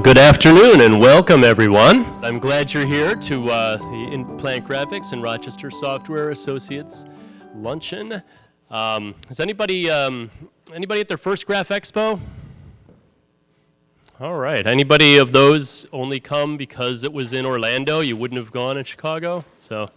Good afternoon and welcome everyone. I'm glad you're here to the In-Plant Graphics and Rochester Software Associates luncheon. Is anybody at their first Graph Expo? All right. Anybody of those only come because it was in Orlando? You wouldn't have gone in Chicago? So,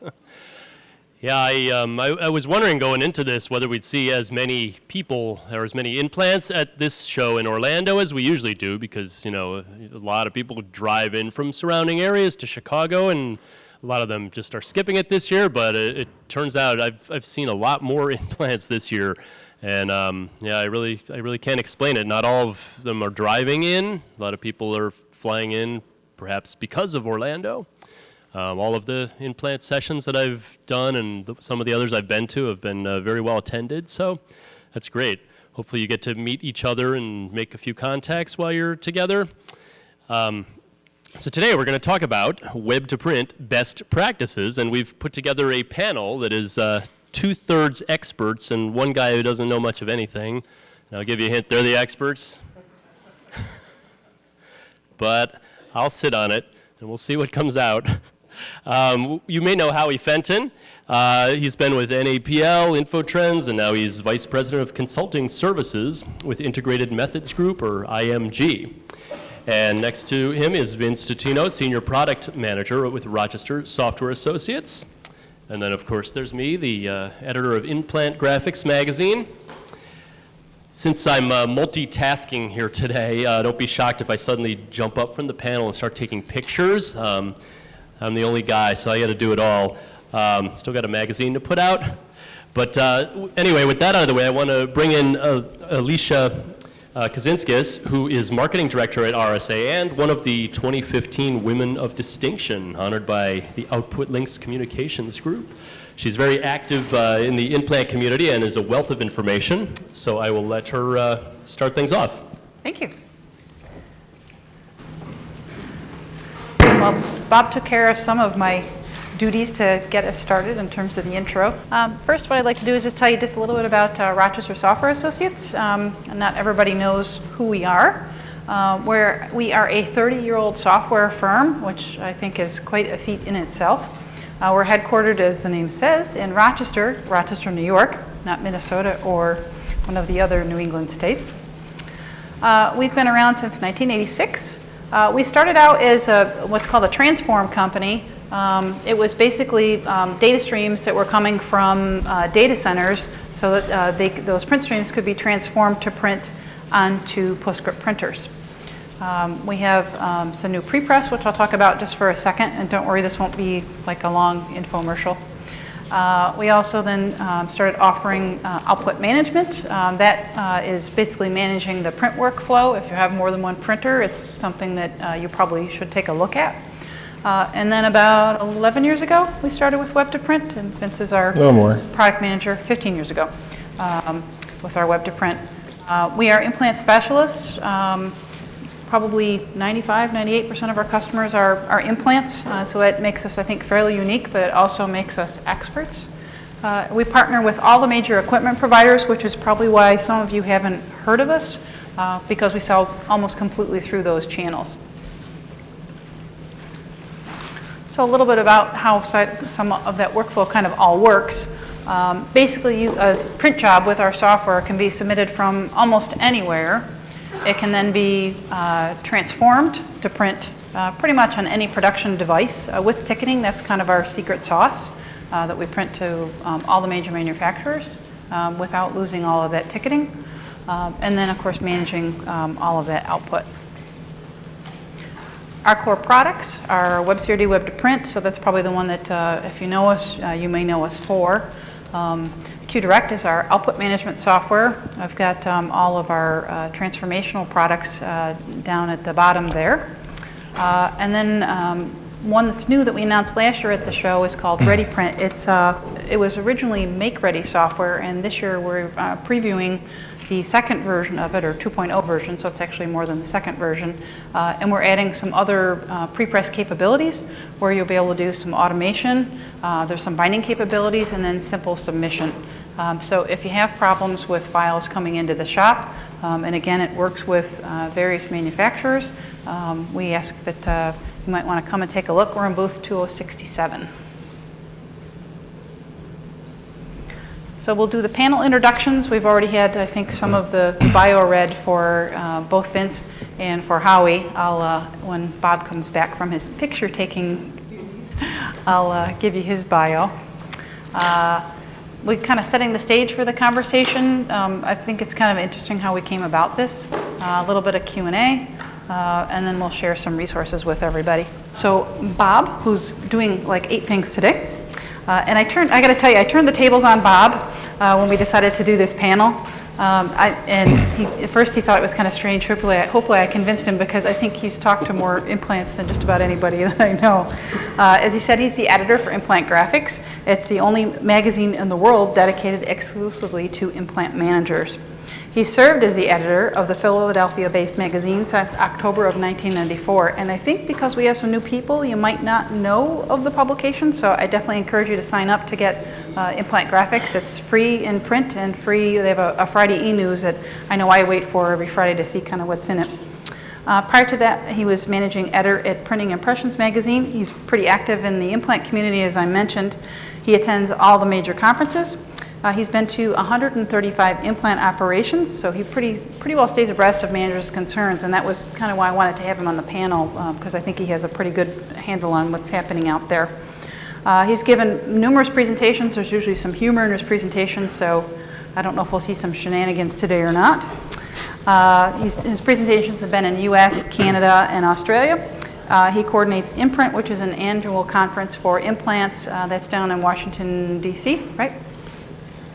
yeah, I was wondering going into this whether we'd see as many people or as many in-plants at this show in Orlando as we usually do, because, you know, a lot of people drive in from surrounding areas to Chicago, and a lot of them just are skipping it this year, but it turns out I've seen a lot more in-plants this year. And yeah, I really can't explain it. Not all of them are driving in. A lot of people are flying in, perhaps because of Orlando. All of the in-plant sessions that I've done and some of the others I've been to have been very well attended, so that's great. Hopefully you get to meet each other and make a few contacts while you're together. So today we're going to talk about web-to-print best practices, and we've put together a panel that is two-thirds experts and one guy who doesn't know much of anything. And I'll give you a hint, they're the experts. But I'll sit on it and we'll see what comes out. You may know Howie Fenton. He's been with NAPL, InfoTrends, and now he's Vice President of Consulting Services with Integrated Methods Group, or IMG. And next to him is Vince Tutino, Senior Product Manager with Rochester Software Associates. And then, of course, there's me, the editor of In-Plant Graphics magazine. Since I'm multitasking here today, don't be shocked if I suddenly jump up from the panel and start taking pictures. I'm the only guy, so I got to do it all. Still got a magazine to put out. But anyway, with that out of the way, I want to bring in Alicia Kaczynskis, who is Marketing Director at RSA and one of the 2015 Women of Distinction, honored by the Output Links Communications Group. She's very active in the in-plant community and is a wealth of information, so I will let her start things off. Thank you. Well, Bob took care of some of my duties to get us started in terms of the intro. First, what I'd like to do is just tell you just a little bit about Rochester Software Associates. And not everybody knows who we are. We are a 30-year-old software firm, which I think is quite a feat in itself. We're headquartered, as the name says, in Rochester, New York, not Minnesota or one of the other New England states. We've been around since 1986. We started out as what's called a transform company. It was basically data streams that were coming from data centers so that those print streams could be transformed to print onto PostScript printers. We have some new prepress, which I'll talk about just for a second, and don't worry, this won't be like a long infomercial. We also then started offering output management. That is basically managing the print workflow. If you have more than one printer, it's something that you probably should take a look at. And then about 11 years ago, we started with Web2Print, and Vince is our product manager 15 years ago with our Web2Print. We are in-plant specialists. Probably 95, 98% of our customers are implants, so that makes us, I think, fairly unique, but it also makes us experts. We partner with all the major equipment providers, which is probably why some of you haven't heard of us, because we sell almost completely through those channels. So a little bit about how some of that workflow kind of all works. Basically, a print job with our software can be submitted from almost anywhere. It can then be transformed to print pretty much on any production device. With ticketing, that's kind of our secret sauce, that we print to all the major manufacturers without losing all of that ticketing. And then, of course, managing all of that output. Our core products are WebCRD, Web2Print, so that's probably the one that if you know us, you may know us for. QDirect is our output management software. I've got all of our transformational products down at the bottom there. And then one that's new that we announced last year at the show is called ReadyPrint. It was originally make-ready software, and this year we're previewing the second version of it, or 2.0 version, so it's actually more than the second version. And we're adding some other prepress capabilities where you'll be able to do some automation. There's some binding capabilities and then simple submission. So if you have problems with files coming into the shop, And again, it works with various manufacturers. We ask that you might want to come and take a look. We're in booth 2067. So we'll do the panel introductions. We've already had, I think, some of the bio read for both Vince and for Howie. When Bob comes back from his picture taking, I'll give you his bio. We're kind of setting the stage for the conversation. I think it's kind of interesting how we came about this. A little bit of Q&A, and then we'll share some resources with everybody. So Bob, who's doing like 8 things today, and I got to tell you, I turned the tables on Bob when we decided to do this panel. At first he thought it was kind of strange. Hopefully I convinced him, because I think he's talked to more implants than just about anybody that I know. As he said, he's the editor for Implant Graphics. It's the only magazine in the world dedicated exclusively to implant managers. He served as the editor of the Philadelphia-based magazine since October of 1994, and I think because we have some new people, you might not know of the publication, so I definitely encourage you to sign up to get Implant Graphics. It's free in print and free. They have a Friday e-news that I know I wait for every Friday to see kind of what's in it. Prior to that, he was managing editor at Printing Impressions magazine. He's pretty active in the implant community, as I mentioned. He attends all the major conferences. He's been to 135 implant operations, so he pretty well stays abreast of managers' concerns, and that was kind of why I wanted to have him on the panel, because I think he has a pretty good handle on what's happening out there. He's given numerous presentations. There's usually some humor in his presentation, so I don't know if we'll see some shenanigans today or not. His presentations have been in US, Canada, and Australia. He coordinates Imprint, which is an annual conference for implants. That's down in Washington, D.C., right?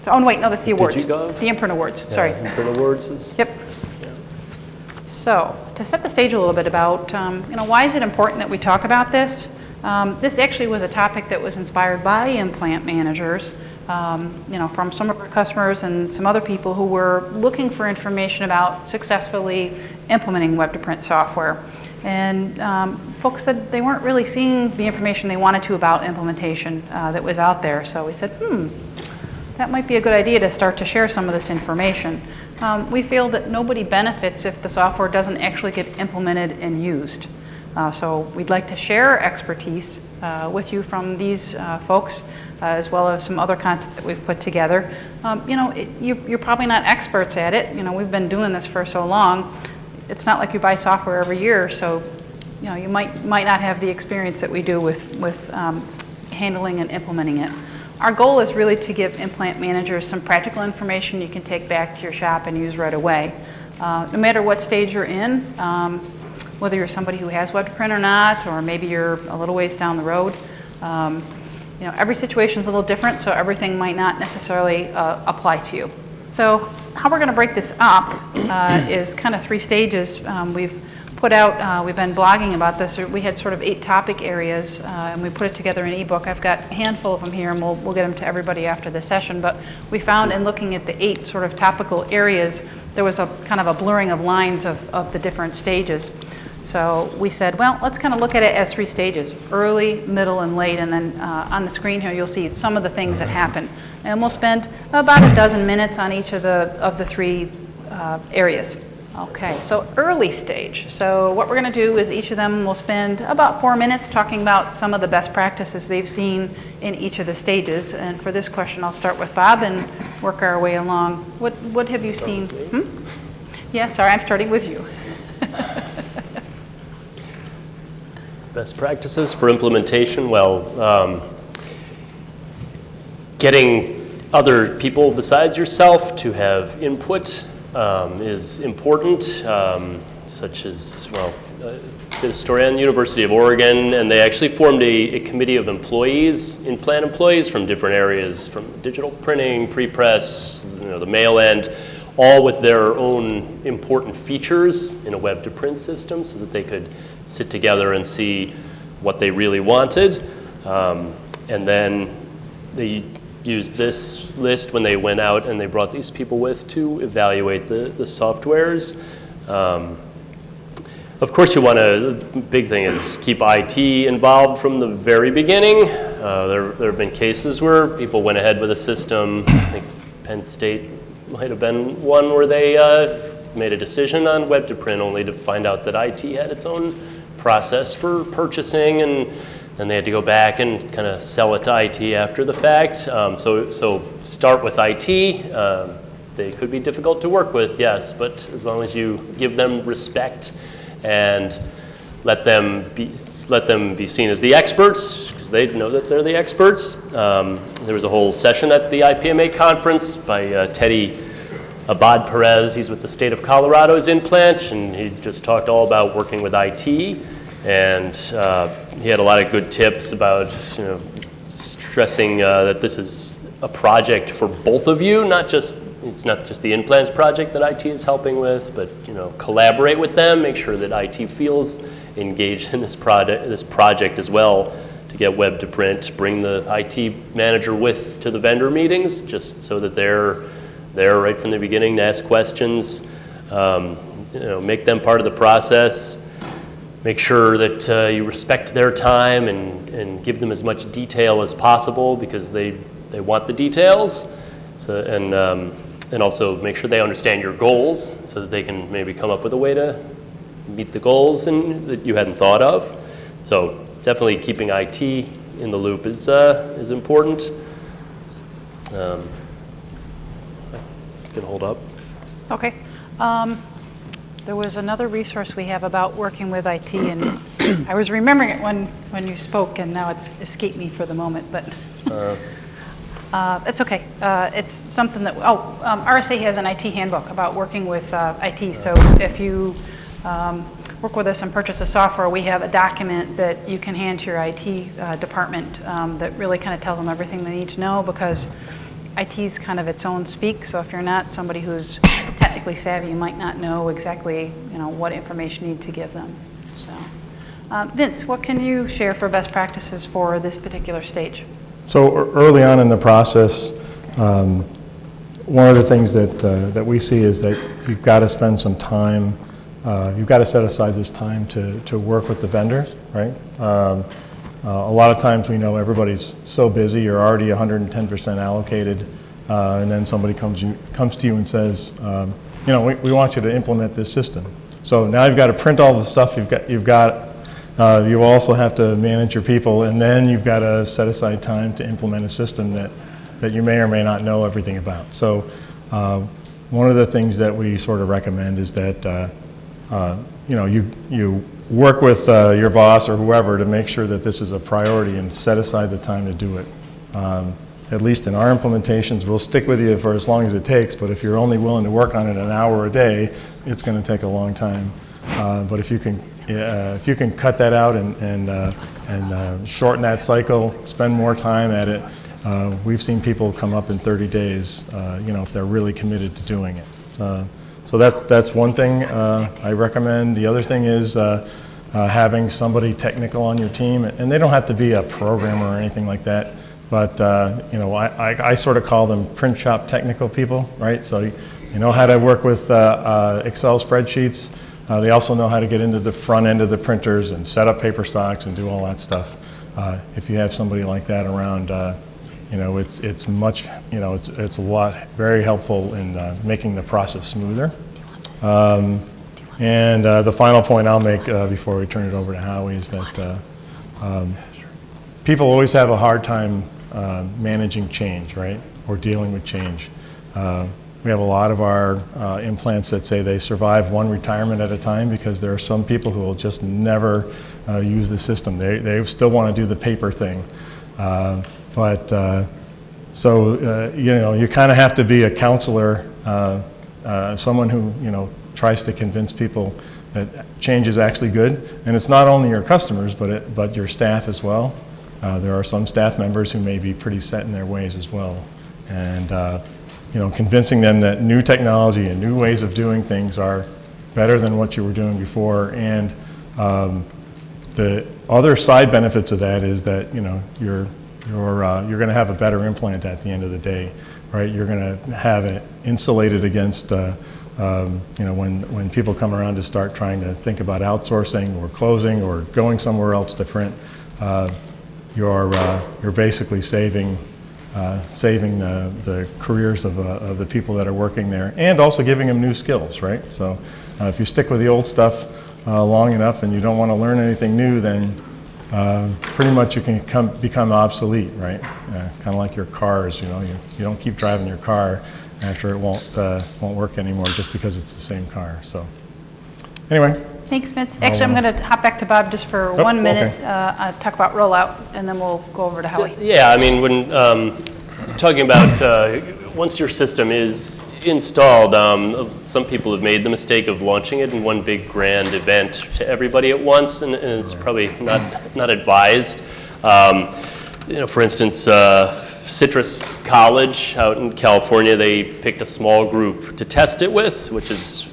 Oh, wait, no, that's the awards. Did you go? The Imprint Awards, sorry. Imprint Awards is... Yep. Yeah. So, to set the stage a little bit about, why is it important that we talk about this? This actually was a topic that was inspired by implant managers, from some of our customers and some other people who were looking for information about successfully implementing web-to-print software. And folks said they weren't really seeing the information they wanted to about implementation that was out there. So we said, that might be a good idea to start to share some of this information. We feel that nobody benefits if the software doesn't actually get implemented and used. So we'd like to share our expertise with you from these folks, as well as some other content that we've put together. You're probably not experts at it. We've been doing this for so long. It's not like you buy software every year, so you might not have the experience that we do with handling and implementing it. Our goal is really to give implant managers some practical information you can take back to your shop and use right away. No matter what stage you're in, whether you're somebody who has web to print or not, or maybe you're a little ways down the road, every situation is a little different, so everything might not necessarily apply to you. So how we're going to break this up is kind of 3 stages. We've been blogging about this. We had sort of 8 topic areas, and we put it together in an ebook. I've got a handful of them here, and we'll get them to everybody after the session. But we found in looking at the 8 sort of topical areas, there was a kind of a blurring of lines of the different stages. So we said, well, let's kind of look at it as 3 stages: early, middle, and late. And then on the screen here, you'll see some of the things that happen. And we'll spend about a dozen minutes on each of the 3 areas. Okay, so early stage. So what we're going to do is each of them will spend about 4 minutes talking about some of the best practices they've seen in each of the stages. And for this question, I'll start with Bob and work our way along. What have you seen? Yeah, sorry, I'm starting with you. Best practices for implementation? Well, getting other people besides yourself to have input is important, such as, did a story on the University of Oregon, and they actually formed a committee of employees, implant employees from different areas, from digital printing, pre-press, the mail end, all with their own important features in a web-to-print system so that they could sit together and see what they really wanted. And then they used this list when they went out and they brought these people with to evaluate the softwares. Of course, the big thing is keep IT involved from the very beginning. There have been cases where people went ahead with a system. I think Penn State might have been one where they made a decision on web to print only to find out that IT had its own process for purchasing, and then they had to go back and kind of sell it to IT after the fact. So start with IT. They could be difficult to work with, yes, but as long as you give them respect and let them be seen as the experts, because they know that they're the experts. There was a whole session at the IPMA conference by Teddy Abad Perez. He's with the state of Colorado's implant, and he just talked all about working with IT. And he had a lot of good tips about, stressing that this is a project for both of you, it's not just the implants project that IT is helping with, but collaborate with them, make sure that IT feels engaged in this project as well, to get web to print, bring the IT manager to the vendor meetings, just so that they're there right from the beginning to ask questions, make them part of the process, make sure that you respect their time and give them as much detail as possible, because they want the details, and also make sure they understand your goals so that they can maybe come up with a way to meet the goals that you hadn't thought of. So definitely keeping IT in the loop is important. Can hold up. Okay. There was another resource we have about working with IT, and I was remembering it when you spoke, and now it's escaped me for the moment, but it's okay. It's something that, RSA has an IT handbook about working with IT, so if you work with us and purchase a software, we have a document that you can hand to your IT department that really kind of tells them everything they need to know, because IT is kind of its own speak, so if you're not somebody who's technically savvy, you might not know exactly what information you need to give them. So, Vince, what can you share for best practices for this particular stage? So early on in the process, one of the things that we see is that you've got to spend some time, you've got to set aside this time to work with the vendors, right? A lot of times we know everybody's so busy, you're already 110% allocated, and then somebody comes to you and says, we want you to implement this system. So now you've got to print all the stuff you also have to manage your people, and then you've got to set aside time to implement a system that you may or may not know everything about. So one of the things that we sort of recommend is that you work with your boss or whoever to make sure that this is a priority and set aside the time to do it. At least in our implementations, we'll stick with you for as long as it takes, but if you're only willing to work on it an hour a day, it's going to take a long time. But if you can cut that out and shorten that cycle, spend more time at it, we've seen people come up in 30 days, if they're really committed to doing it. So that's one thing I recommend. The other thing is having somebody technical on your team, and they don't have to be a programmer or anything like that, but I sort of call them print shop technical people, right? So you know how to work with Excel spreadsheets. They also know how to get into the front end of the printers and set up paper stocks and do all that stuff. If you have somebody like that around, it's much, it's a lot, very helpful in making the process smoother. And the final point I'll make before we turn it over to Howie is that people always have a hard time managing change, right, or dealing with change. We have a lot of our implants that say they survive one retirement at a time, because there are some people who will just never use the system. They still want to do the paper thing. You kind of have to be a counselor, someone who tries to convince people that change is actually good, and it's not only your customers but your staff as well. There are some staff members who may be pretty set in their ways as well, and convincing them that new technology and new ways of doing things are better than what you were doing before. And the other side benefits of that is that you're going to have a better implant at the end of the day, right? You're going to have it insulated against when people come around to start trying to think about outsourcing or closing or going somewhere else to print. You're basically saving saving the careers of the people that are working there, and also giving them new skills, right? So if you stick with the old stuff long enough and you don't want to learn anything new, then pretty much you can become obsolete, right? Kind of like your cars, you know, you don't keep driving your car after it won't work anymore just because it's the same car. So anyway. Thanks, Mitch. Actually, I'm going to hop back to Bob just for 1 minute, okay. Talk about rollout, and then we'll go over to Howie. Yeah, I mean, when talking about once your system is installed, some people have made the mistake of launching it in one big grand event to everybody at once, and it's probably not advised. You know, for instance, Citrus College out in California, they picked a small group to test it with, which is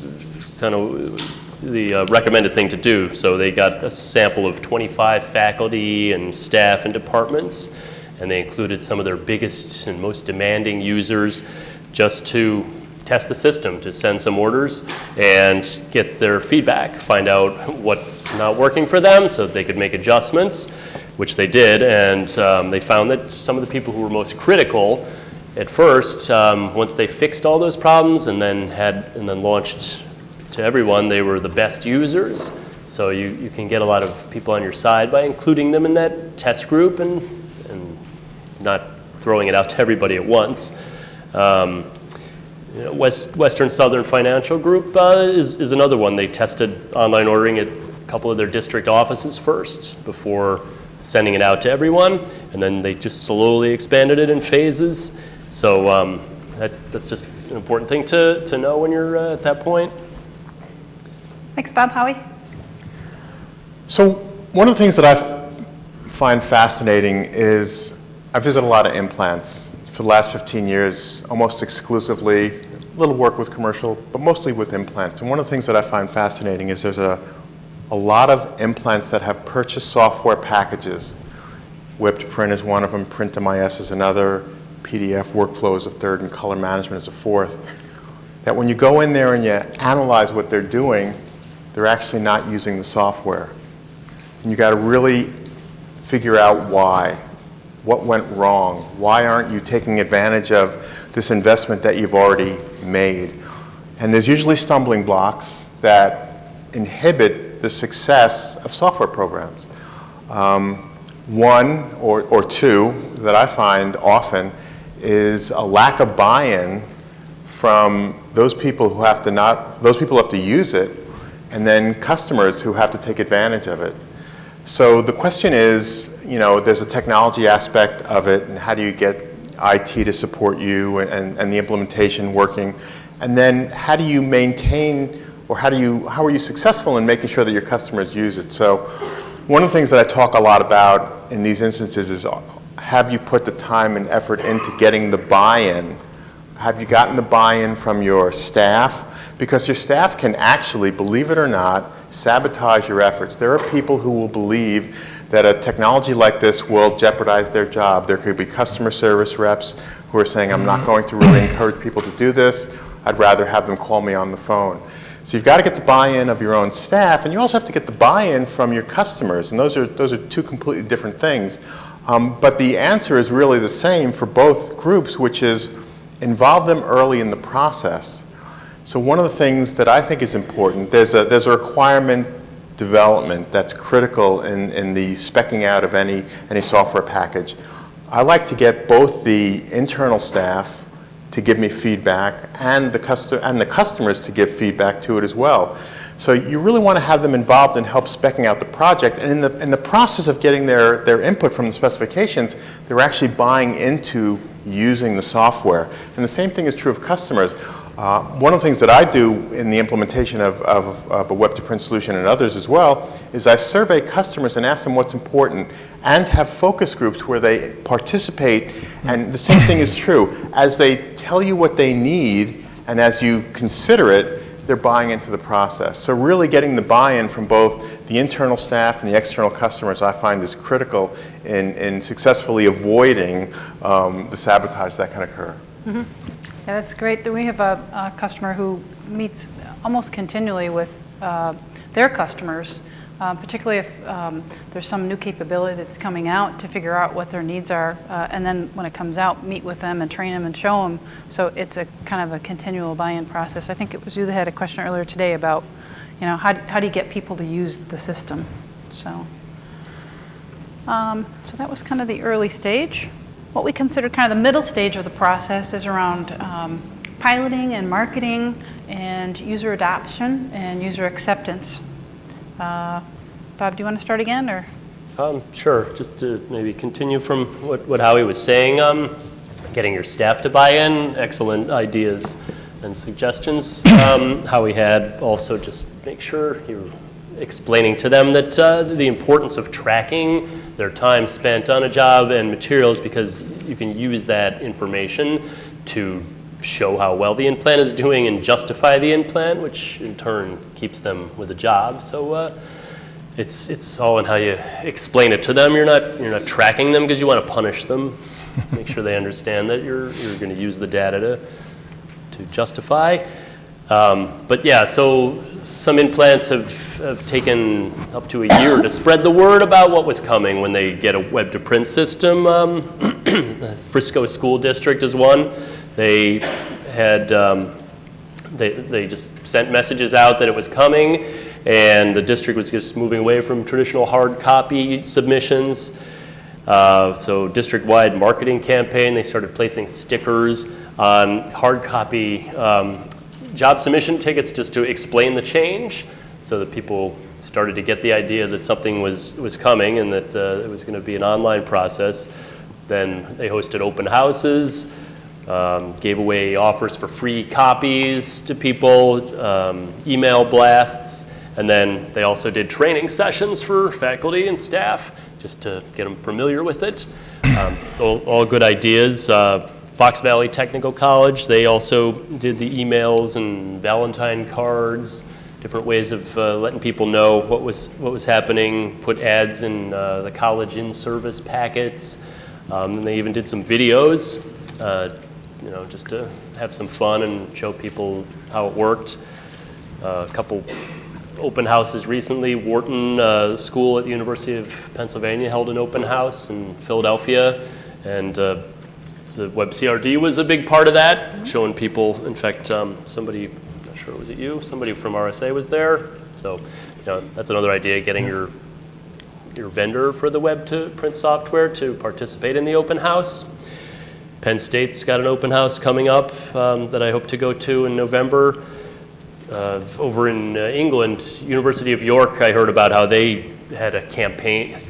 kind of the recommended thing to do. So they got a sample of 25 faculty and staff and departments, and they included some of their biggest and most demanding users just to test the system, to send some orders and get their feedback, find out what's not working for them so that they could make adjustments, which they did, and they found that some of the people who were most critical at first, once they fixed all those problems and then launched to everyone, they were the best users. So you can get a lot of people on your side by including them in that test group and not throwing it out to everybody at once. You know, Western Southern Financial Group is another one. They tested online ordering at a couple of their district offices first before sending it out to everyone, and then they just slowly expanded it in phases. So that's just an important thing to know when you're at that point. Thanks, Bob. Howie? So one of the things that I find fascinating is I visit a lot of implants. For the last 15 years, almost exclusively, a little work with commercial, but mostly with implants. And one of the things that I find fascinating is there's a lot of implants that have purchased software packages. Whipped Print is one of them, Print-MIS is another, PDF Workflow is a third, and Color Management is a fourth. That when you go in there and you analyze what they're doing, they're actually not using the software. And you got to really figure out why. What went wrong? Why aren't you taking advantage of this investment that you've already made? And there's usually stumbling blocks that inhibit the success of software programs. One or two that I find often is a lack of buy-in from those people who have to use it, and then customers who have to take advantage of it. So the question is, you know, there's a technology aspect of it, and how do you get IT to support you and the implementation working? And then how do you maintain, or how are you successful in making sure that your customers use it? So one of the things that I talk a lot about in these instances is, have you put the time and effort into getting the buy-in? Have you gotten the buy-in from your staff? Because your staff can actually, believe it or not, sabotage your efforts. There are people who will believe that a technology like this will jeopardize their job. There could be customer service reps who are saying, I'm not going to really encourage people to do this. I'd rather have them call me on the phone. So you've got to get the buy-in of your own staff, and you also have to get the buy-in from your customers. And those are two completely different things. But the answer is really the same for both groups, which is involve them early in the process. So one of the things that I think is important, there's a requirement development that's critical in the speccing out of any software package. I like to get both the internal staff to give me feedback and the customers to give feedback to it as well. So you really want to have them involved and help speccing out the project, and in the process of getting their input from the specifications, they're actually buying into using the software. And the same thing is true of customers. One of the things that I do in the implementation of a web-to-print solution and others as well is I survey customers and ask them what's important, and have focus groups where they participate. And the same thing is true. As they tell you what they need and as you consider it, they're buying into the process. So really getting the buy-in from both the internal staff and the external customers I find is critical in successfully avoiding the sabotage that can occur. Mm-hmm. Yeah, that's great. We have a customer who meets almost continually with their customers particularly if there's some new capability that's coming out, to figure out what their needs are, and then when it comes out, meet with them and train them and show them. So it's a kind of a continual buy-in process. I think it was you that had a question earlier today about, how do you get people to use the system? So that was kind of the early stage. What we consider kind of the middle stage of the process is around piloting and marketing and user adoption and user acceptance. Bob, do you want to start again, or? Sure. Just to maybe continue from what Howie was saying, getting your staff to buy in, excellent ideas and suggestions. Howie had also just make sure you're explaining to them that the importance of tracking their time spent on a job and materials, because you can use that information to show how well the implant is doing and justify the implant, which in turn keeps them with a job. So it's all in how you explain it to them. You're not tracking them because you want to punish them. Make sure they understand that you're going to use the data to justify. But yeah, so some implants have taken up to a year to spread the word about what was coming when they get a web-to-print system. Frisco School District is one. They had they just sent messages out that it was coming, and the district was just moving away from traditional hard copy submissions. So district-wide marketing campaign, they started placing stickers on hard copy job submission tickets just to explain the change, so that people started to get the idea that something was coming and that it was going to be an online process. Then they hosted open houses, gave away offers for free copies to people, email blasts, and then they also did training sessions for faculty and staff just to get them familiar with it. All good ideas. Fox Valley Technical College, they also did the emails and Valentine cards, different ways of letting people know what was happening, put ads in the college in-service packets, and they even did some videos, just to have some fun and show people how it worked. A couple open houses recently. Wharton School at the University of Pennsylvania held an open house in Philadelphia, and the Web CRD was a big part of that, showing people. In fact, somebody, I'm not sure, was it you? Somebody from RSA was there. So, that's another idea, getting your vendor for the web-to-print software to participate in the open house. Penn State's got an open house coming up that I hope to go to in November. Over in England, University of York, I heard about how they had a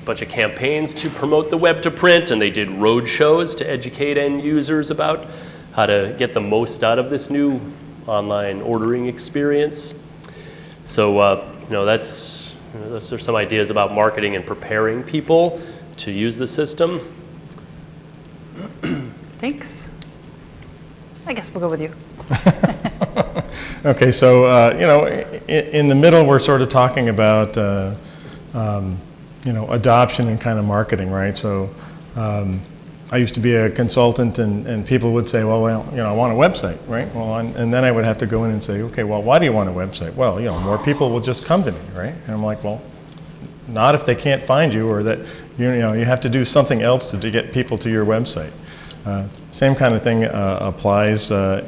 bunch of campaigns to promote the web to print, and they did road shows to educate end users about how to get the most out of this new online ordering experience. So, those are some ideas about marketing and preparing people to use the system. Thanks. I guess we'll go with you. Okay, so in the middle, we're sort of talking about adoption and kind of marketing, right? So I used to be a consultant, and people would say, well, I want a website, right? Well, and then I would have to go in and say, okay, well, why do you want a website? Well, more people will just come to me, right? And I'm like, well, not if they can't find you, or that you have to do something else to get people to your website. Same kind of thing applies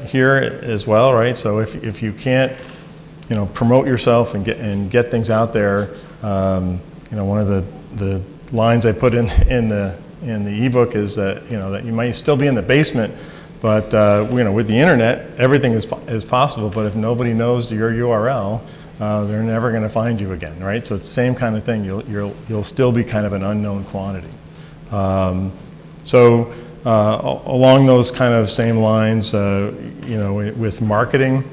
here as well, right? So if you can't, promote yourself and get things out there, one of the lines I put in the ebook is that that you might still be in the basement, but with the internet, everything is possible. But if nobody knows your URL, they're never going to find you again, right? So it's the same kind of thing. You'll still be kind of an unknown quantity. Along those kind of same lines, with marketing,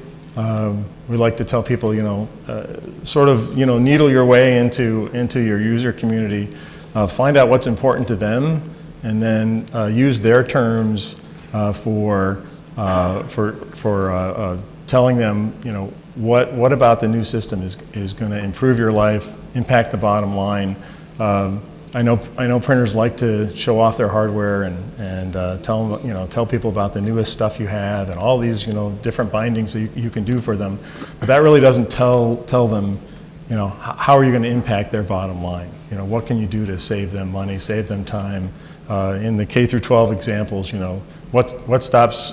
we like to tell people, needle your way into your user community, find out what's important to them, and then use their terms for telling them, what about the new system is going to improve your life, impact the bottom line. I know printers like to show off their hardware and tell people about the newest stuff you have and all these different bindings that you can do for them. But that really doesn't tell them you know, how are you going to impact their bottom line? You know, what can you do to save them money, save them time? In the K through 12 examples, you know, what stops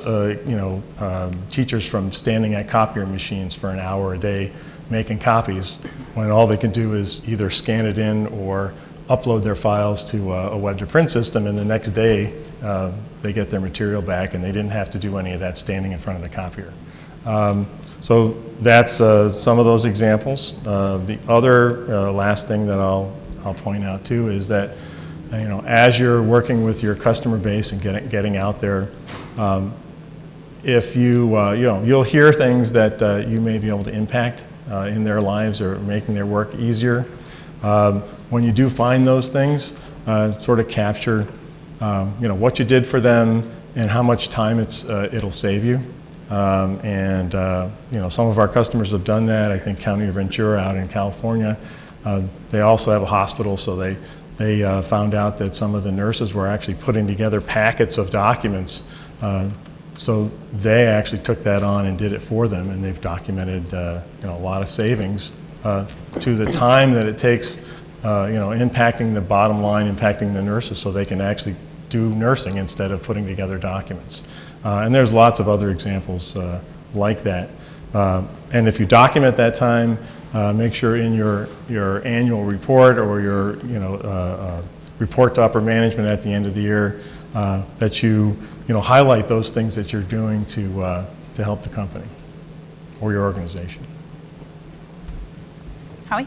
teachers from standing at copier machines for an hour a day making copies when all they can do is either scan it in or upload their files to a web-to-print system, and the next day they get their material back and they didn't have to do any of that standing in front of the copier. So that's some of those examples. The other last thing that I'll point out too is that, you know, as you're working with your customer base and getting out there, if you'll hear things that you may be able to impact in their lives or making their work easier. When you do find those things, sort of capture, what you did for them and how much time it'll save you. Some of our customers have done that. I think County of Ventura out in California, they also have a hospital, so they found out that some of the nurses were actually putting together packets of documents. So they actually took that on and did it for them, and they've documented a lot of savings to the time that it takes, impacting the bottom line, impacting the nurses, so they can actually do nursing instead of putting together documents. And there's lots of other examples like that. And if you document that time, make sure in your annual report or your report to upper management at the end of the year that you highlight those things that you're doing to help the company or your organization. Howie?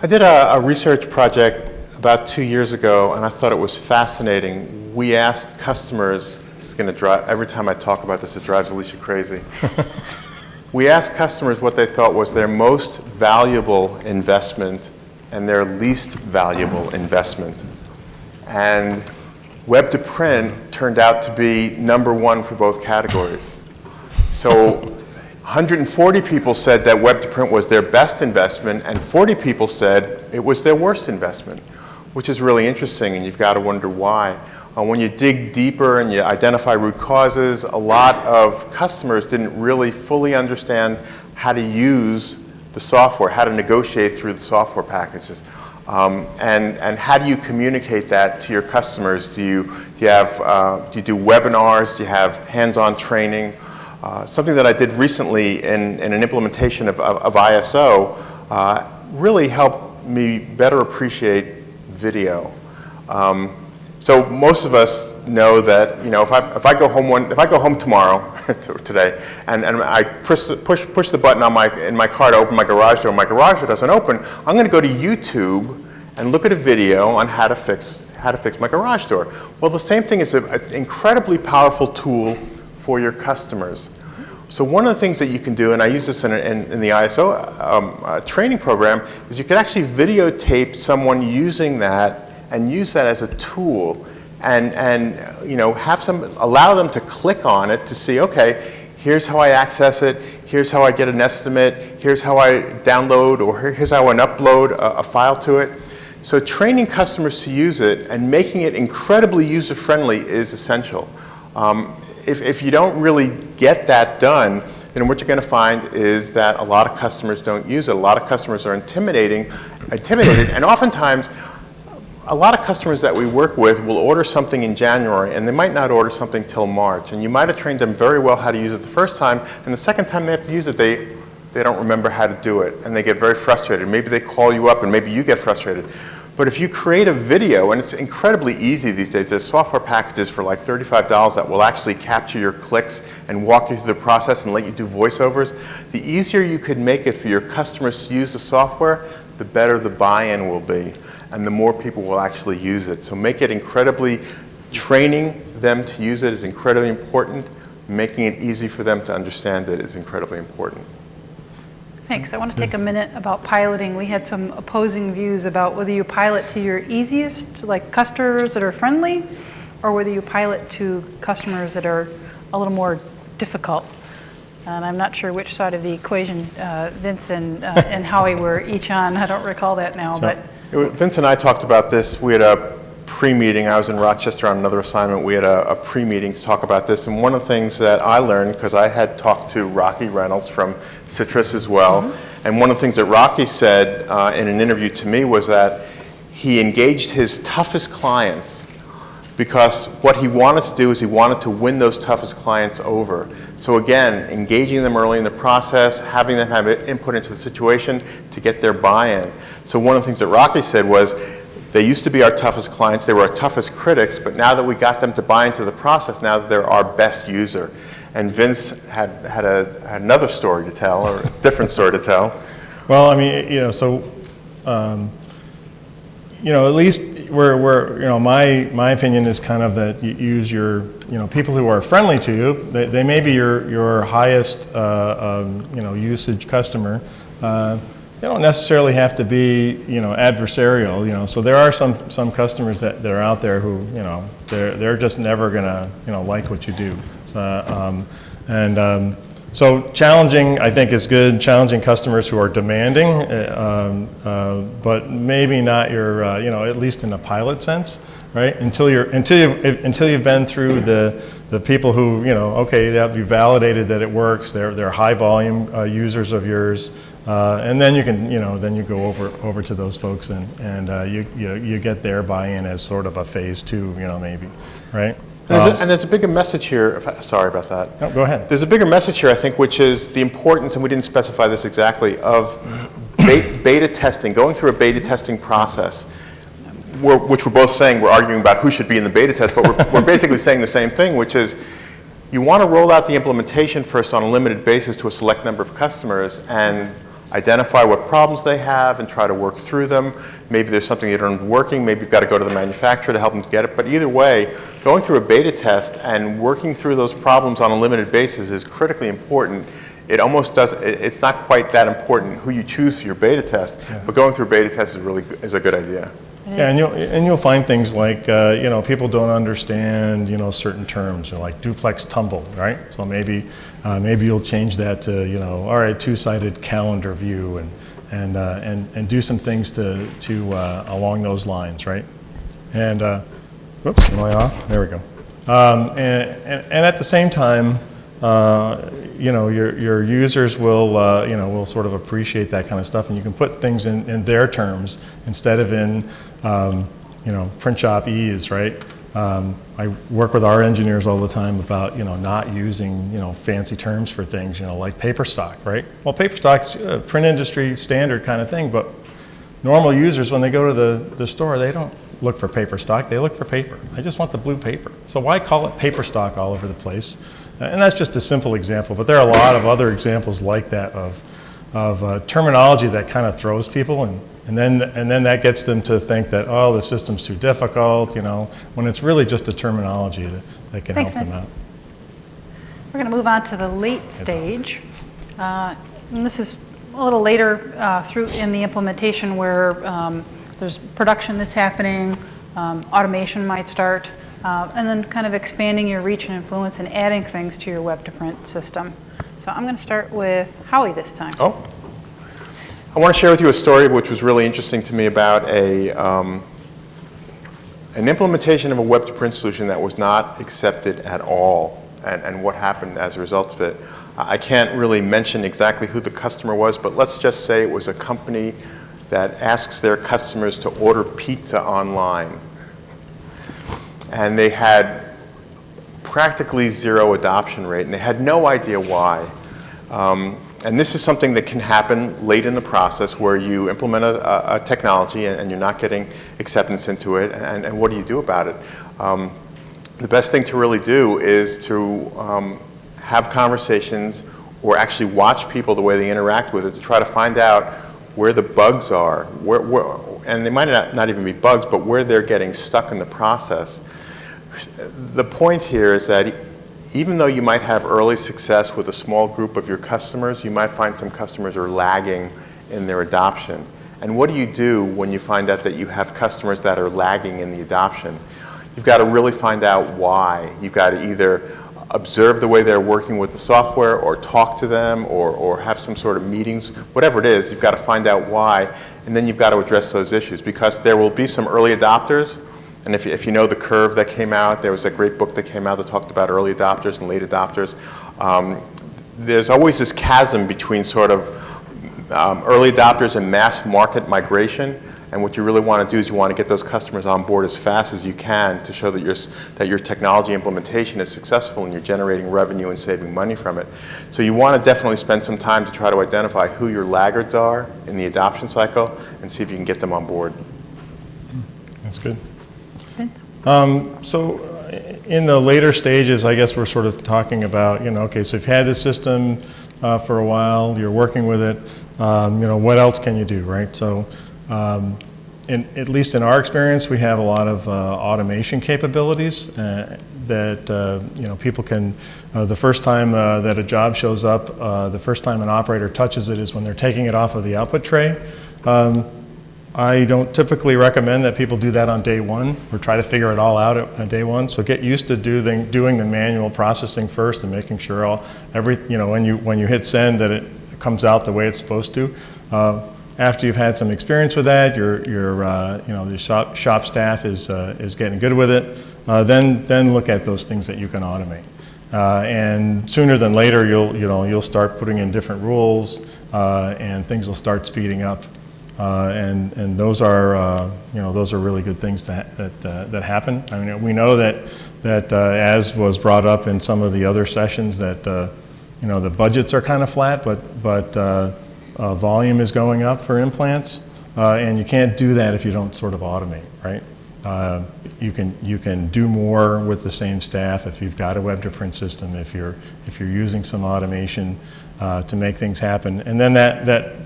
I did a research project about 2 years ago, and I thought it was fascinating. We asked customers, this is going to drive, every time I talk about this, it drives Alicia crazy. We asked customers what they thought was their most valuable investment and their least valuable investment. And web to print turned out to be #1 for both categories. So 140 people said that web to print was their best investment, and 40 people said it was their worst investment, which is really interesting, and you've got to wonder why. When you dig deeper and you identify root causes, a lot of customers didn't really fully understand how to use the software, how to negotiate through the software packages. And how do you communicate that to your customers? Do you do webinars? Do you have hands-on training? Something that I did recently in an implementation of ISO really helped me better appreciate video. So most of us know that if I go home tomorrow today and I push the button in my car to open my garage door, and my garage door doesn't open, I'm going to go to YouTube and look at a video on how to fix my garage door. Well, the same thing is an incredibly powerful tool for your customers. So one of the things that you can do, and I use this in the ISO training program, is you can actually videotape someone using that and use that as a tool, and allow them to click on it to see, okay, here's how I access it, here's how I get an estimate, here's how I download, or here's how I upload a file to it. So training customers to use it and making it incredibly user-friendly is essential. If you don't really get that done, then what you're going to find is that a lot of customers don't use it. A lot of customers are intimidated, and oftentimes a lot of customers that we work with will order something in January, and they might not order something till March. And you might have trained them very well how to use it the first time, and the second time they have to use it, they don't remember how to do it, and they get very frustrated. Maybe they call you up, and maybe you get frustrated. But if you create a video, and it's incredibly easy these days, there's software packages for like $35 that will actually capture your clicks and walk you through the process and let you do voiceovers. The easier you could make it for your customers to use the software, the better the buy-in will be, and the more people will actually use it. So make it training them to use it is incredibly important. Making it easy for them to understand it is incredibly important. Thanks. I want to take a minute about piloting. We had some opposing views about whether you pilot to your easiest, like customers that are friendly, or whether you pilot to customers that are a little more difficult. And I'm not sure which side of the equation Vince and Howie were each on. I don't recall that now. Sure. But Vince and I talked about this. We had a pre-meeting. I was in Rochester on another assignment. We had a pre-meeting to talk about this. And one of the things that I learned, because I had talked to Rocky Reynolds from Citrus as well, And one of the things that Rocky said in an interview to me was that he engaged his toughest clients because what he wanted to do is he wanted to win those toughest clients over. So again, engaging them early in the process, having them have input into the situation to get their buy-in. So one of the things that Rocky said was, they used to be our toughest clients, they were our toughest critics, but now that we got them to buy into the process, now that they're our best user. And Vince had another story to tell, or a different story to tell. Well, I mean, so, at least my opinion is kind of that you use your, people who are friendly to you, they may be your highest, usage customer. They don't necessarily have to be, adversarial, so there are some customers that are out there who, they're just never gonna, like what you do. So challenging, I think, is good. Challenging customers who are demanding, but maybe not your, at least in a pilot sense, right? Until you've been through the people who, okay, you validated that it works. They're high volume users of yours, and then you can, then you go over to those folks and you get their buy-in as sort of a phase 2, maybe, right? And there's a bigger message here, sorry about that. No, go ahead. There's a bigger message here, I think, which is the importance, and we didn't specify this exactly, of beta testing, going through a beta testing process, which we're both saying we're arguing about who should be in the beta test, but we're basically saying the same thing, which is you want to roll out the implementation first on a limited basis to a select number of customers and identify what problems they have and try to work through them. Maybe there's something that isn't working, maybe you've got to go to the manufacturer to help them get it, but either way, going through a beta test and working through those problems on a limited basis is critically important. It almost does, it's not quite that important who you choose for your beta test, but going through a beta test is a good idea. Yeah, and you'll find things like, people don't understand, certain terms, like duplex tumble, right? So maybe you'll change that to, all right, two-sided calendar view and do some things to along those lines, right? And, whoops, am I off? There we go. And at the same time, your users will sort of appreciate that kind of stuff, and you can put things in their terms instead of in print shop ease, right? I work with our engineers all the time about not using fancy terms for things, like paper stock, right? Well, paper stock's a print industry standard kind of thing, but normal users, when they go to the store, they don't look for paper stock, they look for paper. I just want the blue paper. So why call it paper stock all over the place? And that's just a simple example, but there are a lot of other examples like that of terminology that kind of throws people, and then that gets them to think that, oh, the system's too difficult, when it's really just a terminology that can help them out. We're going to move on to the late stage. And this is a little later through in the implementation where there's production that's happening, automation might start, and then kind of expanding your reach and influence and adding things to your web-to-print system. So I'm going to start with Howie this time. Oh. I want to share with you a story which was really interesting to me about an implementation of a web-to-print solution that was not accepted at all, and what happened as a result of it. I can't really mention exactly who the customer was, but let's just say it was a company that asks their customers to order pizza online. And they had practically zero adoption rate, and they had no idea why. And this is something that can happen late in the process where you implement a technology and you're not getting acceptance into it, and what do you do about it? The best thing to really do is to have conversations or actually watch people the way they interact with it to try to find out where the bugs are, and they might not even be bugs, but where they're getting stuck in the process. The point here is that even though you might have early success with a small group of your customers, you might find some customers are lagging in their adoption. And what do you do when you find out that you have customers that are lagging in the adoption? You've got to really find out why. You've got to either observe the way they're working with the software or talk to them or have some sort of meetings. Whatever it is, you've got to find out why, and then you've got to address those issues, because there will be some early adopters. And if you know the curve that came out, there was a great book that came out that talked about early adopters and late adopters. There's always this chasm between sort of early adopters and mass market migration. And what you really want to do is you want to get those customers on board as fast as you can to show that your technology implementation is successful and you're generating revenue and saving money from it. So you want to definitely spend some time to try to identify who your laggards are in the adoption cycle and see if you can get them on board. That's good. So in the later stages, I guess we're sort of talking about, okay, so you've had this system for a while, you're working with it, what else can you do, right? So at least in our experience, we have a lot of automation capabilities that people can, the first time that a job shows up, the first time an operator touches it is when they're taking it off of the output tray. I don't typically recommend that people do that on day one or try to figure it all out on day one. So get used to doing the manual processing first and making sure when you hit send that it comes out the way it's supposed to. After you've had some experience with that, the shop staff is getting good with it. Then look at those things that you can automate. And sooner than later, you'll start putting in different rules, and things will start speeding up. And those are really good things that happen. I mean, we know that as was brought up in some of the other sessions, that the budgets are kind of flat, but volume is going up for implants, and you can't do that if you don't sort of automate, right? You can do more with the same staff if you've got a web to print system, if you're using some automation to make things happen. And then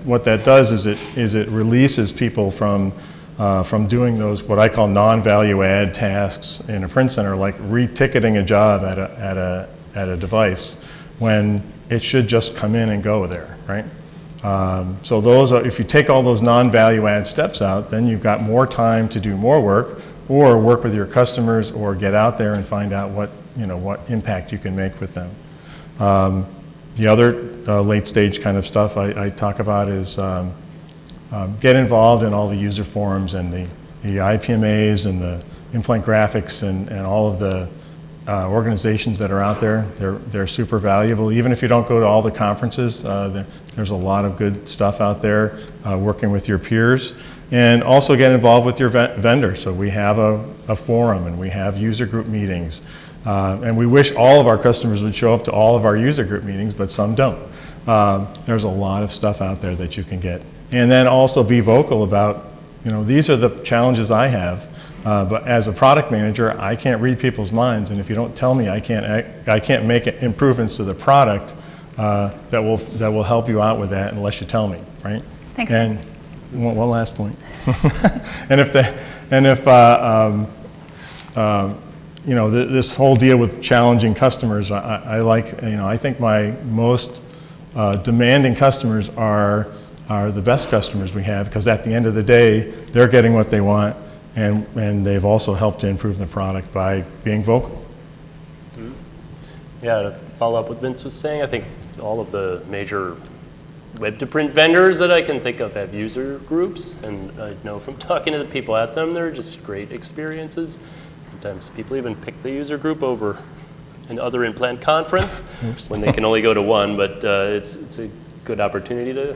what that does is it releases people from doing those what I call non-value add tasks in a print center, like reticketing a job at a device when it should just come in and go there, right? So if you take all those non-value add steps out, then you've got more time to do more work or work with your customers or get out there and find out what impact you can make with them. The other late stage kind of stuff I talk about is get involved in all the user forums and the IPMAs and the implant graphics and all of the organizations that are out there. They're super valuable. Even if you don't go to all the conferences, there's a lot of good stuff out there working with your peers. And also get involved with your vendor. So we have a forum and we have user group meetings. And we wish all of our customers would show up to all of our user group meetings, but some don't. There's a lot of stuff out there that you can get. And then also be vocal about, these are the challenges I have. But as a product manager, I can't read people's minds, and if you don't tell me, I can't make improvements to the product that will help you out with that unless you tell me, right? Thanks. And one last point. This whole deal with challenging customers, I think my most demanding customers are the best customers we have, because at the end of the day, they're getting what they want. And they've also helped to improve the product by being vocal. Mm-hmm. Yeah, to follow up what Vince was saying, I think all of the major web-to-print vendors that I can think of have user groups, and I know from talking to the people at them, they're just great experiences. Sometimes people even pick the user group over another implant conference when they can only go to one, but it's a good opportunity to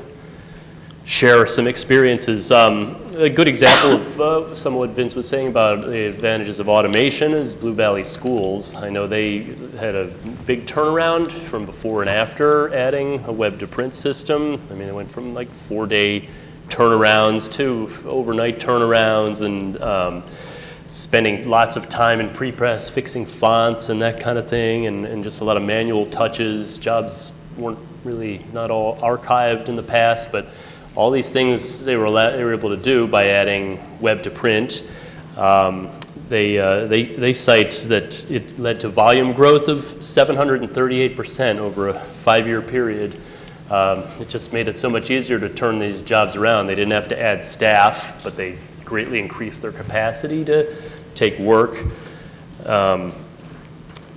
share some experiences. A good example of some of what Vince was saying about the advantages of automation is Blue Valley Schools. I know they had a big turnaround from before and after adding a web-to-print system. I mean, it went from like 4-day turnarounds to overnight turnarounds, and spending lots of time in pre-press fixing fonts and that kind of thing, and just a lot of manual touches. Jobs weren't really not all archived in the past, but all these things they were able to do by adding web to print. They cite that it led to volume growth of 738% over a 5-year period. It just made it so much easier to turn these jobs around. They didn't have to add staff, but they greatly increased their capacity to take work.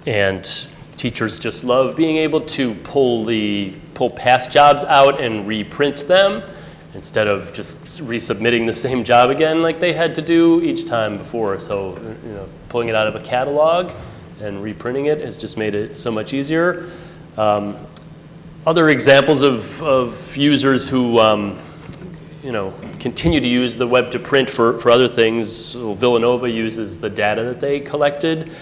And teachers just love being able to pull past jobs out and reprint them, instead of just resubmitting the same job again like they had to do each time before. So, pulling it out of a catalog and reprinting it has just made it so much easier. other examples of users who continue to use the web to print for other things. Well, Villanova uses the data that they collected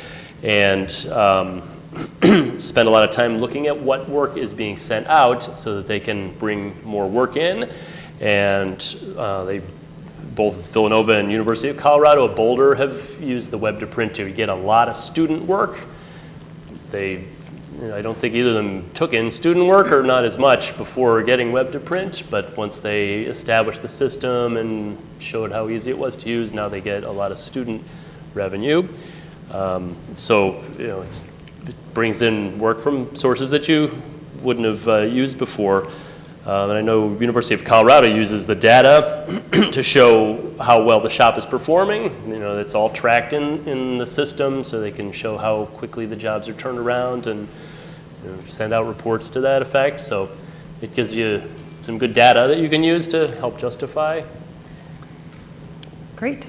and spend a lot of time looking at what work is being sent out so that they can bring more work in. And both Villanova and University of Colorado at Boulder have used the web to print to get a lot of student work. I don't think either of them took in student work, or not as much, before getting web to print, but once they established the system and showed how easy it was to use, now they get a lot of student revenue. So it brings in work from sources that you wouldn't have used before. And I know University of Colorado uses the data to show how well the shop is performing. It's all tracked in the system, so they can show how quickly the jobs are turned around and send out reports to that effect. So it gives you some good data that you can use to help justify. Great.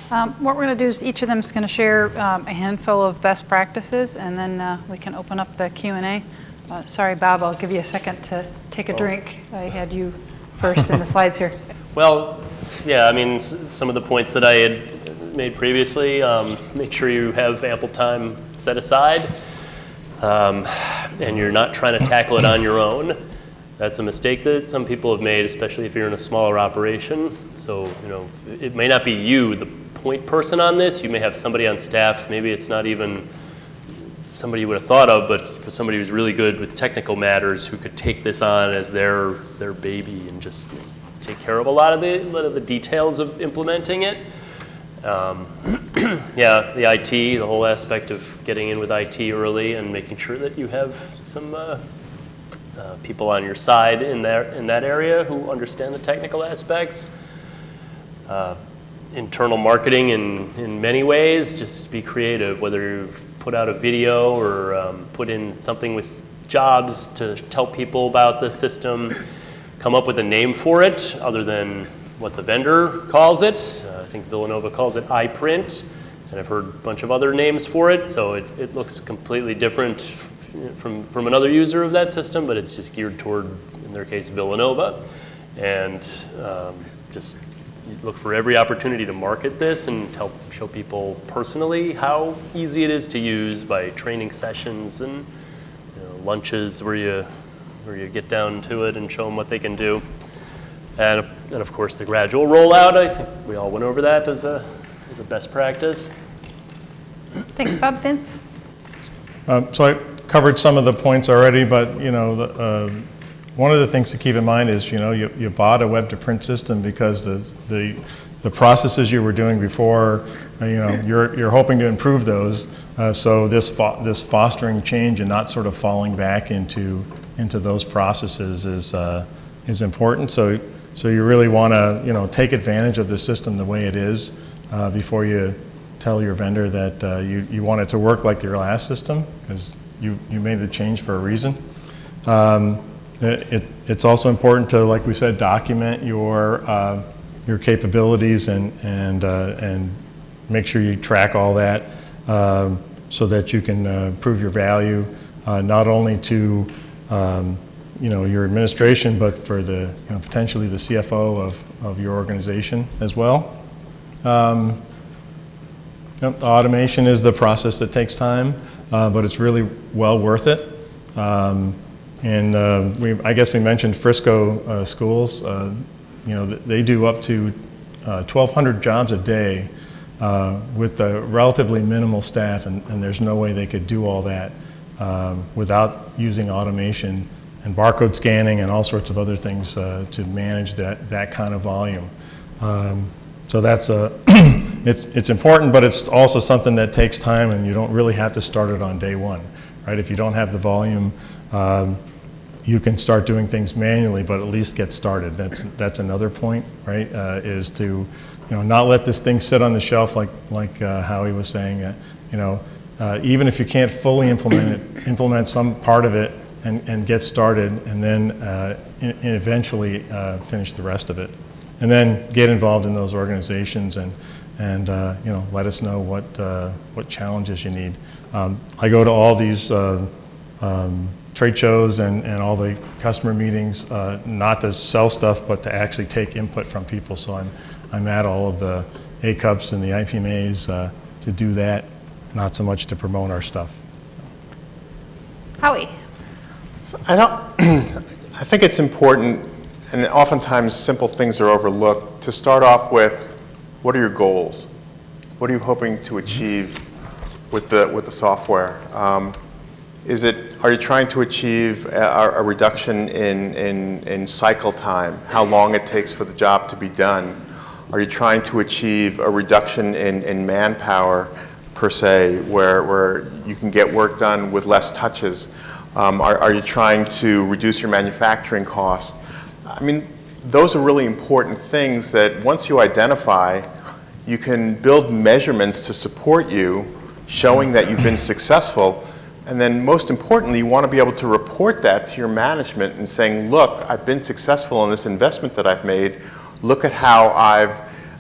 What we're going to do is each of them is going to share a handful of best practices, and then we can open up the Q&A. Sorry, Bob, I'll give you a second to take a drink. I had you first in the slides here. Well, yeah, I mean, some of the points that I had made previously, make sure you have ample time set aside, and you're not trying to tackle it on your own. That's a mistake that some people have made, especially if you're in a smaller operation. So, it may not be you, the point person on this. You may have somebody on staff. Maybe it's not even somebody you would have thought of, but somebody who's really good with technical matters who could take this on as their baby and just take care of a lot of the details of implementing it. Yeah, the IT, the whole aspect of getting in with IT early and making sure that you have some people on your side in that area who understand the technical aspects. Internal marketing in many ways, just be creative, whether you put out a video or put in something with jobs to tell people about the system, come up with a name for it other than what the vendor calls it. I think Villanova calls it iPrint, and I've heard a bunch of other names for it, so it looks completely different from another user of that system, but it's just geared toward, in their case, Villanova. And just look for every opportunity to market this and show people personally how easy it is to use by training sessions and lunches where you get down to it and show them what they can do. And of course the gradual rollout, I think we all went over that as a best practice. Thanks, Bob. Vince? So I covered some of the points already, but one of the things to keep in mind is you bought a web to print system because the processes you were doing before, you're hoping to improve those. So this fostering change and not sort of falling back into those processes is important. So you really want to take advantage of the system the way it is before you tell your vendor that you want it to work like your last system, because you made the change for a reason. It's also important to, like we said, document your capabilities and make sure you track all that so that you can prove your value not only to your administration, but for the potentially the CFO of your organization as well. Automation is the process that takes time, but it's really well worth it. And I guess we mentioned Frisco schools. They do up to 1,200 jobs a day with a relatively minimal staff, and there's no way they could do all that without using automation and barcode scanning and all sorts of other things to manage that kind of volume. So that's it's important, but it's also something that takes time, and you don't really have to start it on day one, right? If you don't have the volume, you can start doing things manually, but at least get started. That's another point, right? Is to not let this thing sit on the shelf like Howie was saying. Even if you can't fully implement some part of it and get started, and then eventually finish the rest of it, and then get involved in those organizations and let us know what challenges you need. I go to all these trade shows and all the customer meetings, not to sell stuff, but to actually take input from people. So I'm at all of the A-Cups and the IPMAs to do that, not so much to promote our stuff. Howie. So I think it's important, and oftentimes simple things are overlooked, to start off with, what are your goals? What are you hoping to achieve with the software? Are you trying to achieve a reduction in cycle time, how long it takes for the job to be done? Are you trying to achieve a reduction in manpower, per se, where you can get work done with less touches? Are you trying to reduce your manufacturing costs? I mean, those are really important things that once you identify, you can build measurements to support you, showing that you've been successful. And then most importantly, you want to be able to report that to your management and saying, look, I've been successful in this investment that I've made. Look at how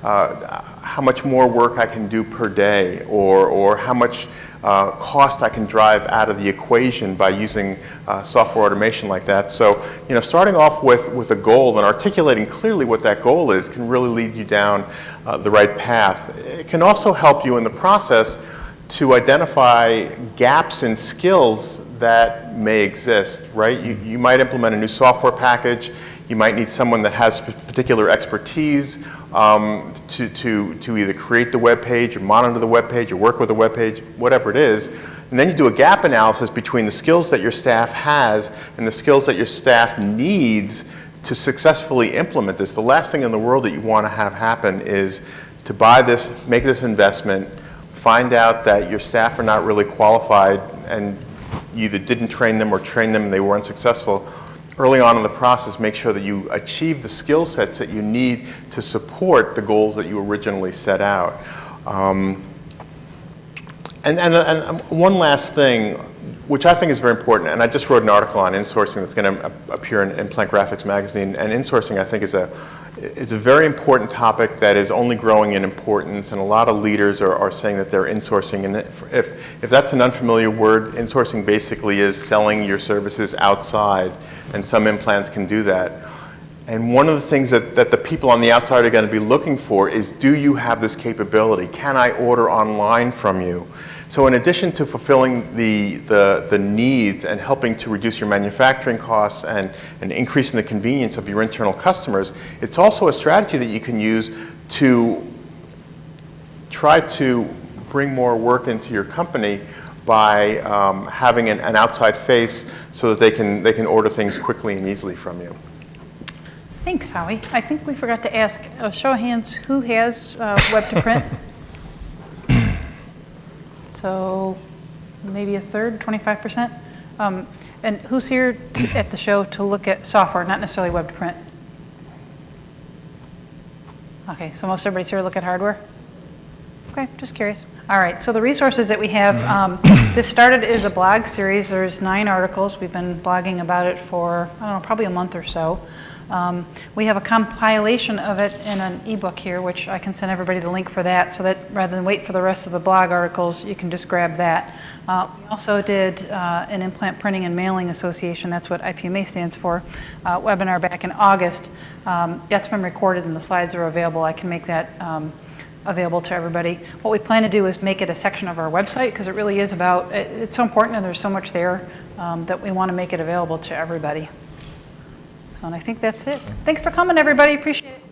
how much more work I can do per day, or how much cost I can drive out of the equation by using software automation like that. So, starting off with a goal and articulating clearly what that goal is can really lead you down the right path. It can also help you in the process to identify gaps in skills that may exist, right? You might implement a new software package. You might need someone that has particular expertise to either create the web page or monitor the web page or work with the web page, whatever it is. And then you do a gap analysis between the skills that your staff has and the skills that your staff needs to successfully implement this. The last thing in the world that you want to have happen is to buy this, make this investment, find out that your staff are not really qualified and you either didn't train them or trained them and they were unsuccessful. Early on in the process, make sure that you achieve the skill sets that you need to support the goals that you originally set out. And one last thing, which I think is very important, and I just wrote an article on insourcing that's going to appear in Plant Graphics magazine, and insourcing I think is a very important topic that is only growing in importance, and a lot of leaders are saying that they're insourcing. And if that's an unfamiliar word, insourcing basically is selling your services outside, and some implants can do that. And one of the things that the people on the outside are going to be looking for is, do you have this capability? Can I order online from you? So in addition to fulfilling the needs and helping to reduce your manufacturing costs and increasing the convenience of your internal customers, it's also a strategy that you can use to try to bring more work into your company by having an outside face so that they can order things quickly and easily from you. Thanks, Howie. I think we forgot to ask, a show of hands, who has web to print? So maybe a third, 25%. And who's here at the show to look at software, not necessarily web to print? Okay, so most everybody's here to look at hardware? Okay, just curious. All right, so the resources that we have, this started as a blog series. There's 9 articles. We've been blogging about it for, I don't know, probably a month or so. We have a compilation of it in an ebook here, which I can send everybody the link for that, so that rather than wait for the rest of the blog articles, you can just grab that. We also did an Implant Printing and Mailing Association, that's what IPMA stands for, webinar back in August. That's been recorded and the slides are available. I can make that available to everybody. What we plan to do is make it a section of our website, because it really is about, it's so important and there's so much there that we want to make it available to everybody. So, and I think that's it. Thanks for coming, everybody. Appreciate it.